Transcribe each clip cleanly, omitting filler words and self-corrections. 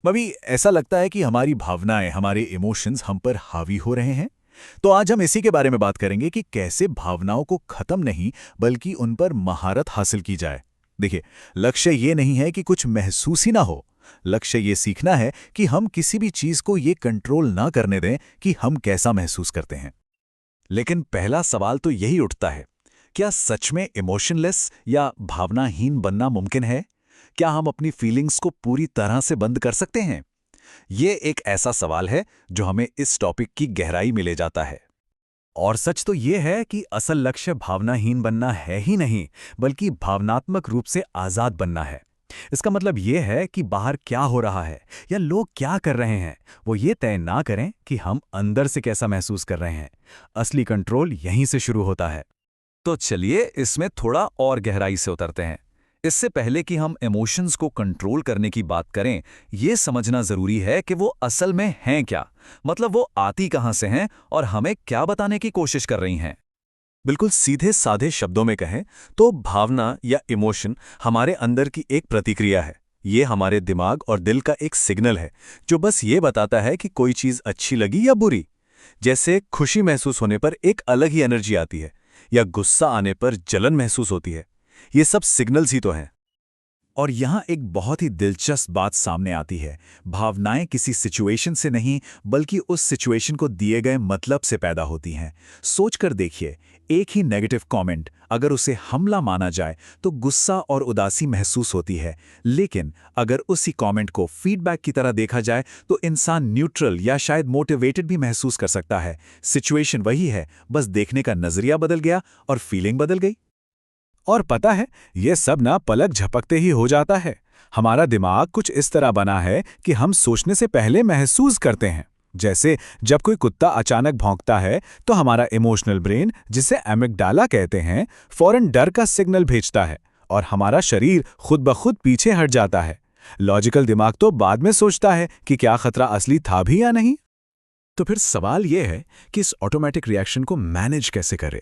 कभी ऐसा लगता है कि हमारी भावनाएं, हमारे इमोशंस हम पर हावी हो रहे हैं। तो आज हम इसी के बारे में बात करेंगे कि कैसे भावनाओं को खत्म नहीं बल्कि उन पर महारत हासिल की जाए। देखिए, लक्ष्य ये नहीं है कि कुछ महसूस ही ना हो। लक्ष्य ये सीखना है कि हम किसी भी चीज को ये कंट्रोल ना करने दें कि हम कैसा महसूस करते हैं। लेकिन पहला सवाल तो यही उठता है, क्या सच में इमोशनलेस या भावनाहीन बनना मुमकिन है? क्या हम अपनी फीलिंग्स को पूरी तरह से बंद कर सकते हैं? ये एक ऐसा सवाल है जो हमें इस टॉपिक की गहराई में ले जाता है। और सच तो ये है कि असल लक्ष्य भावनाहीन बनना है ही नहीं, बल्कि भावनात्मक रूप से आजाद बनना है। इसका मतलब ये है कि बाहर क्या हो रहा है या लोग क्या कर रहे हैं, वो ये तय ना करें कि हम अंदर से कैसा महसूस कर रहे हैं। असली कंट्रोल यहीं से शुरू होता है। तो चलिए इसमें थोड़ा और गहराई से उतरते हैं। इससे पहले कि हम इमोशंस को कंट्रोल करने की बात करें, यह समझना जरूरी है कि वो असल में हैं क्या। मतलब वो आती कहां से हैं और हमें क्या बताने की कोशिश कर रही हैं। बिल्कुल सीधे साधे शब्दों में कहें तो भावना या इमोशन हमारे अंदर की एक प्रतिक्रिया है। ये हमारे दिमाग और दिल का एक सिग्नल है जो बस ये बताता है कि कोई चीज अच्छी लगी या बुरी। जैसे खुशी महसूस होने पर एक अलग ही एनर्जी आती है या गुस्सा आने पर जलन महसूस होती है। ये सब सिग्नल्स ही तो हैं। और यहाँ एक बहुत ही दिलचस्प बात सामने आती है। भावनाएं किसी सिचुएशन से नहीं बल्कि उस सिचुएशन को दिए गए मतलब से पैदा होती हैं। सोचकर देखिए, एक ही नेगेटिव कमेंट अगर उसे हमला माना जाए तो गुस्सा और उदासी महसूस होती है, लेकिन अगर उसी कमेंट को फीडबैक की तरह देखा जाए तो इंसान न्यूट्रल या शायद मोटिवेटेड भी महसूस कर सकता है। सिचुएशन वही है, बस देखने का नजरिया बदल गया और फीलिंग बदल गई। और पता है, ये सब ना पलक झपकते ही हो जाता है। हमारा दिमाग कुछ इस तरह बना है कि हम सोचने से पहले महसूस करते हैं। जैसे जब कोई कुत्ता अचानक भौंकता है तो हमारा इमोशनल ब्रेन, जिसे एमिगडाला कहते हैं, फौरन डर का सिग्नल भेजता है और हमारा शरीर खुद ब खुद पीछे हट जाता है। लॉजिकल दिमाग तो बाद में सोचता है कि क्या खतरा असली था भी या नहीं। तो फिर सवाल यह है कि इस ऑटोमेटिक रिएक्शन को मैनेज कैसे करें।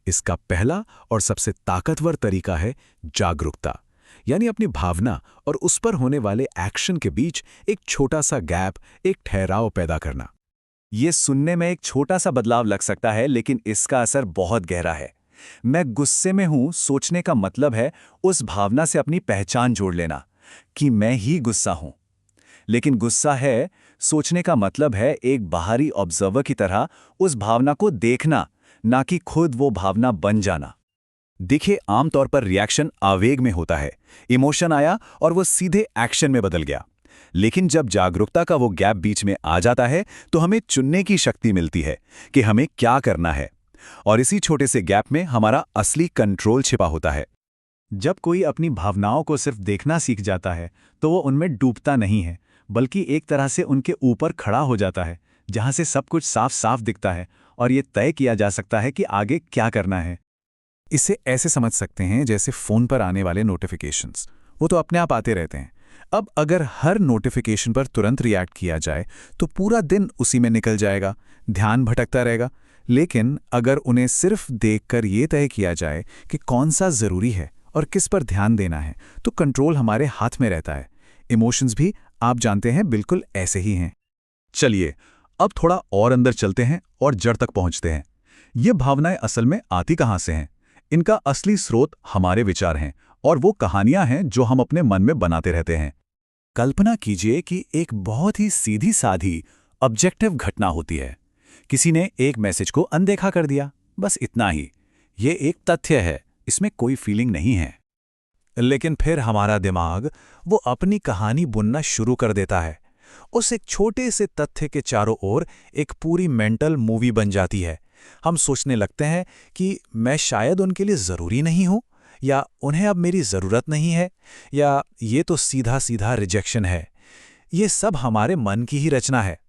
इसका पहला और सबसे ताकतवर तरीका है जागरूकता, यानी अपनी भावना और उस पर होने वाले एक्शन के बीच एक छोटा सा गैप, एक ठहराव पैदा करना। यह सुनने में एक छोटा सा बदलाव लग सकता है, लेकिन इसका असर बहुत गहरा है। मैं गुस्से में हूं सोचने का मतलब है उस भावना से अपनी पहचान जोड़ लेना कि मैं ही गुस्सा हूं। लेकिन गुस्सा है सोचने का मतलब है एक बाहरी ऑब्जर्वर की तरह उस भावना को देखना, ना कि खुद वो भावना बन जाना। देखिए, आमतौर पर रिएक्शन आवेग में होता है। इमोशन आया और वो सीधे एक्शन में बदल गया। लेकिन जब जागरूकता का वो गैप बीच में आ जाता है तो हमें चुनने की शक्ति मिलती है कि हमें क्या करना है। और इसी छोटे से गैप में हमारा असली कंट्रोल छिपा होता है। जब कोई अपनी भावनाओं को सिर्फ देखना सीख जाता है तो वो उनमें डूबता नहीं है, बल्कि एक तरह से उनके ऊपर खड़ा हो जाता है, जहां से सब कुछ साफ साफ दिखता है और ये तय किया जा सकता है कि आगे क्या करना है। इसे ऐसे समझ सकते हैं जैसे फोन पर आने वाले नोटिफिकेशंस, वो तो अपने आप आते रहते हैं। अब अगर हर नोटिफिकेशन पर तुरंत रिएक्ट किया जाए तो पूरा दिन उसी में निकल जाएगा, ध्यान भटकता रहेगा। लेकिन अगर उन्हें सिर्फ देखकर ये तय किया जाए कि कौन सा जरूरी है और किस पर ध्यान देना है, तो कंट्रोल हमारे हाथ में रहता है। इमोशंस भी, आप जानते हैं, बिल्कुल ऐसे ही हैं। चलिए अब थोड़ा और अंदर चलते हैं और जड़ तक पहुंचते हैं। ये भावनाएं असल में आती कहां से हैं? इनका असली स्रोत हमारे विचार हैं और वो कहानियां हैं जो हम अपने मन में बनाते रहते हैं। कल्पना कीजिए कि एक बहुत ही सीधी साधी ऑब्जेक्टिव घटना होती है। किसी ने एक मैसेज को अनदेखा कर दिया, बस इतना ही। ये एक तथ्य है, इसमें कोई फीलिंग नहीं है। लेकिन फिर हमारा दिमाग वो अपनी कहानी बुनना शुरू कर देता है। उस एक छोटे से तथ्य के चारों ओर एक पूरी मेंटल मूवी बन जाती है। हम सोचने लगते हैं कि मैं शायद उनके लिए ज़रूरी नहीं हूं, या उन्हें अब मेरी ज़रूरत नहीं है, या ये तो सीधा सीधा रिजेक्शन है। ये सब हमारे मन की ही रचना है।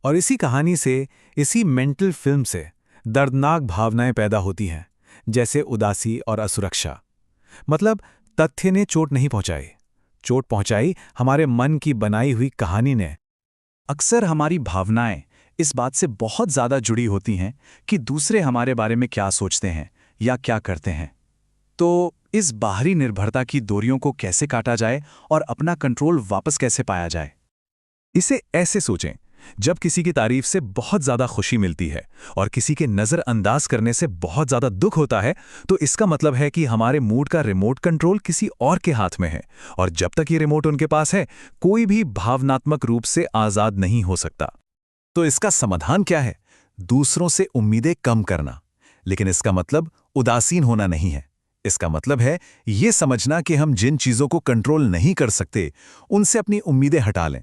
और इसी कहानी से, इसी मेंटल फिल्म से दर्दनाक भावनाएं पैदा होती हैं, जैसे उदासी और असुरक्षा। मतलब तथ्य ने चोट नहीं पहुंचाई, चोट पहुंचाई हमारे मन की बनाई हुई कहानी ने। अक्सर हमारी भावनाएं इस बात से बहुत ज़्यादा जुड़ी होती हैं कि दूसरे हमारे बारे में क्या सोचते हैं या क्या करते हैं। तो इस बाहरी निर्भरता की डोरियों को कैसे काटा जाए और अपना कंट्रोल वापस कैसे पाया जाए? इसे ऐसे सोचें, जब किसी की तारीफ से बहुत ज्यादा खुशी मिलती है और किसी के नजरअंदाज करने से बहुत ज्यादा दुख होता है, तो इसका मतलब है कि हमारे मूड का रिमोट कंट्रोल किसी और के हाथ में है, और जब तक ये रिमोट उनके पास है, कोई भी भावनात्मक रूप से आजाद नहीं हो सकता। तो इसका समाधान क्या है? दूसरों से उम्मीदें कम करना। लेकिन इसका मतलब उदासीन होना नहीं है। इसका मतलब है ये समझना कि हम जिन चीजों को कंट्रोल नहीं कर सकते, उनसे अपनी उम्मीदें हटा लें।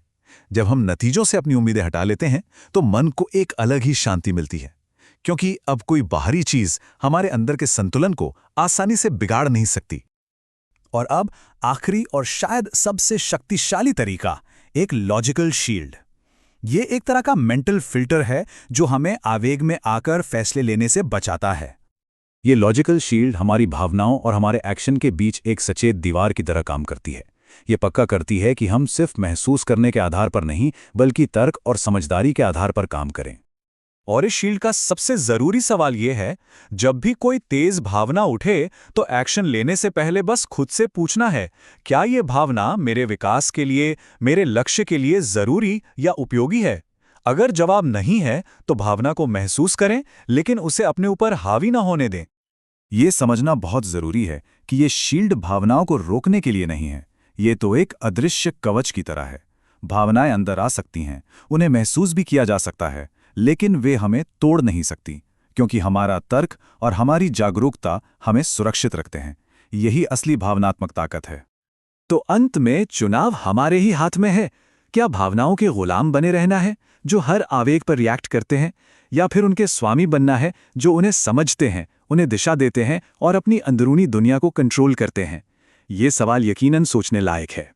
जब हम नतीजों से अपनी उम्मीदें हटा लेते हैं, तो मन को एक अलग ही शांति मिलती है, क्योंकि अब कोई बाहरी चीज हमारे अंदर के संतुलन को आसानी से बिगाड़ नहीं सकती। और अब आखिरी और शायद सबसे शक्तिशाली तरीका, एक लॉजिकल शील्ड। ये एक तरह का मेंटल फिल्टर है जो हमें आवेग में आकर फैसले लेने से बचाता है। ये लॉजिकल शील्ड हमारी भावनाओं और हमारे एक्शन के बीच एक सचेत दीवार की तरह काम करती है। ये पक्का करती है कि हम सिर्फ महसूस करने के आधार पर नहीं, बल्कि तर्क और समझदारी के आधार पर काम करें। और इस शील्ड का सबसे जरूरी सवाल यह है, जब भी कोई तेज भावना उठे तो एक्शन लेने से पहले बस खुद से पूछना है, क्या यह भावना मेरे विकास के लिए, मेरे लक्ष्य के लिए जरूरी या उपयोगी है? अगर जवाब नहीं है, तो भावना को महसूस करें, लेकिन उसे अपने ऊपर हावी ना होने दें। ये समझना बहुत जरूरी है कि ये शील्ड भावनाओं को रोकने के लिए नहीं है। ये तो एक अदृश्य कवच की तरह है। भावनाएं अंदर आ सकती हैं, उन्हें महसूस भी किया जा सकता है, लेकिन वे हमें तोड़ नहीं सकती, क्योंकि हमारा तर्क और हमारी जागरूकता हमें सुरक्षित रखते हैं। यही असली भावनात्मक ताकत है। तो अंत में चुनाव हमारे ही हाथ में है। क्या भावनाओं के गुलाम बने रहना है, जो हर आवेग पर रिएक्ट करते हैं, या फिर उनके स्वामी बनना है, जो उन्हें समझते हैं, उन्हें दिशा देते हैं और अपनी अंदरूनी दुनिया को कंट्रोल करते हैं? ये सवाल यकीनन सोचने लायक है।